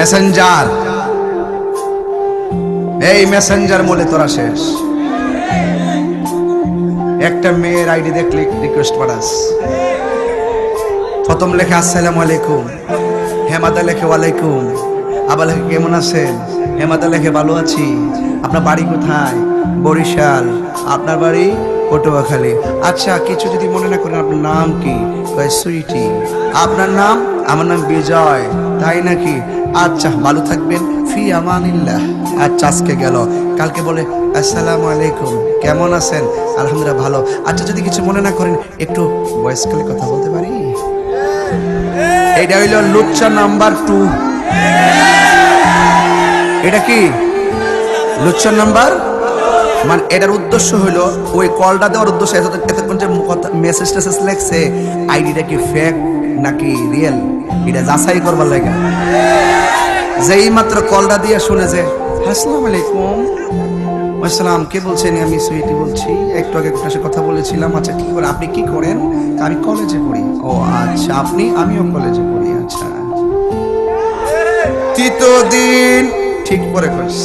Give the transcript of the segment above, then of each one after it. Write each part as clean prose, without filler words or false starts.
Messenger, এই Messenger বলে তোরা শেষ। একটা মেয়ের আইডি দেখলে রিকোয়েস্ট পাঠাস, প্রথম লেখে আসসালামু আলাইকুম, হেমাদা লেখে ওয়ালাইকুম, আবার লেখে কেমন আছেন, হেমাদা লেখে ভালো আছি, আপনার বাড়ি কোথায়, বরিশাল, আপনার বাড়ি পটুয়াখালী, আচ্ছা কিছু যদি মনে না করেন আপনার নাম কি, সুইটি, আপনার নাম, আমার নাম বিজয়, তাই নাকি, আচ্ছা ভালো থাকবেন, ফি আমানিল্লাহ, আচ্ছা আজকে গেল, কালকে বলে আসসালামু আলাইকুম, কেমন আছেন, আলহামদুলিল্লাহ ভালো, আচ্ছা যদি কিছু মনে না করেন একটু ভয়েস কলে কথা বলতে পারি। এটা হইল লুচ্চা নাম্বার 2। এটা কি লুচ্চা নাম্বার, মানে এটার উদ্দেশ্য হইলো ওই কলটা দেওয়ার উদ্দেশ্য এতক্ষণ যে মেসেজ টেসেজ লেখছে আইডিটা কি ফেক নাকি রিয়েল এটা যাচাই করবার লাগে। যেই মাত্র কলটা দিয়ে শুনে যে আসসালামু আলাইকুম, আসসালাম, কে বলছেন, আমি সুইটি বলছি, একটু আগে আপনার সাথে কথা বলেছিলাম, আচ্ছা কি করে, আপনি কি করেন, আমি কলেজে পড়ি, ও আচ্ছা আপনি, আমিও কলেজে পড়ি, আচ্ছা তৃতীয় দিন ঠিক পরে কইস,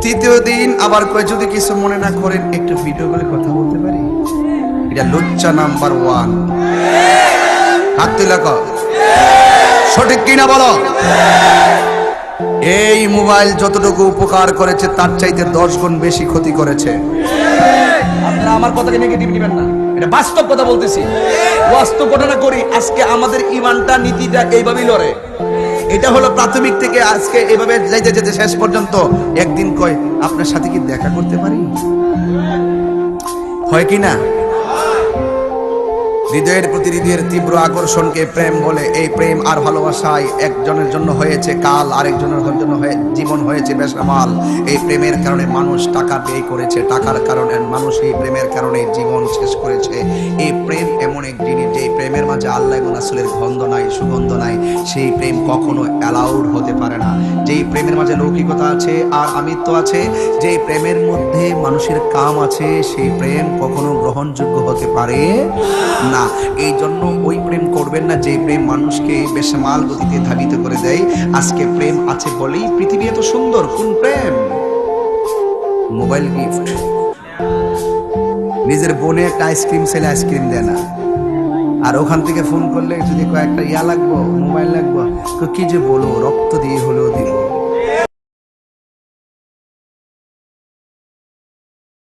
তৃতীয় দিন আবার কয় যদি কিছু মনে না করেন একটু ভিডিও করে কথা বলতে পারি। এটা লুচ্চা নাম্বার 1। হাত তুলে কও সঠিক কিনা বলো। এই মোবাইল যতটুকু উপকার করেছে তার চাইতে 10 গুণ বেশি ক্ষতি করেছে। আপনারা আমার কথাকে নেগেটিভ নেবেন না, এটা বাস্তব কথা বলতেছি, বাস্তব ঘটনা করি। আজকে আমাদের ঈমানটা নীতিটা এইভাবেই লড়ে। এটা হলো প্রাথমিক থেকে আজকে এভাবে যাইতে যেতে শেষ পর্যন্ত। একদিন কয় আপনার সাথে কি দেখা করতে পারি, হয় কি না? হৃদয়ের প্রতি হৃদয়ের তীব্র আকর্ষণকে প্রেম বলে। এই প্রেম আর ভালোবাসায় একজনের জন্য হয়েছে কাল, আরেকজনের জন্য জীবন হয়েছে বেসামাল। এই প্রেমের কারণে মানুষ টাকা ব্যয় করেছে, টাকার কারণে মানুষ এই প্রেমের কারণে জীবন শেষ করেছে। এই প্রেম এমন এক জিনিস, যে প্রেমের মাঝে আল্লাহ এবং রাসূলের গন্ধ নাই, সুগন্ধ নাই, সেই প্রেম কখনো অ্যালাউড হতে পারে না। যেই প্রেমের মাঝে লৌকিকতা আছে আর আমিত্ব আছে, যেই প্রেমের মধ্যে মানুষের কাম আছে, সেই প্রেম কখনো গ্রহণযোগ্য হতে পারে না। এই জন্য ওই প্রেম করবেন না যে প্রেম মানুষকে বেসামাল গতিতে ধাবিত করে দেয়। আজকে প্রেম আছে বলেই পৃথিবী এত সুন্দর। কোন প্রেম? Mobile gift. নিজের বোনে একটা আইসক্রিম ছেলে আইসক্রিম দেয় না, আর ওখান থেকে ফোন করলে যদি কয়েকটা ইয়া লাগবো, মোবাইল লাগবো, কি যে বলো, রক্ত দিয়ে হলেও দিব।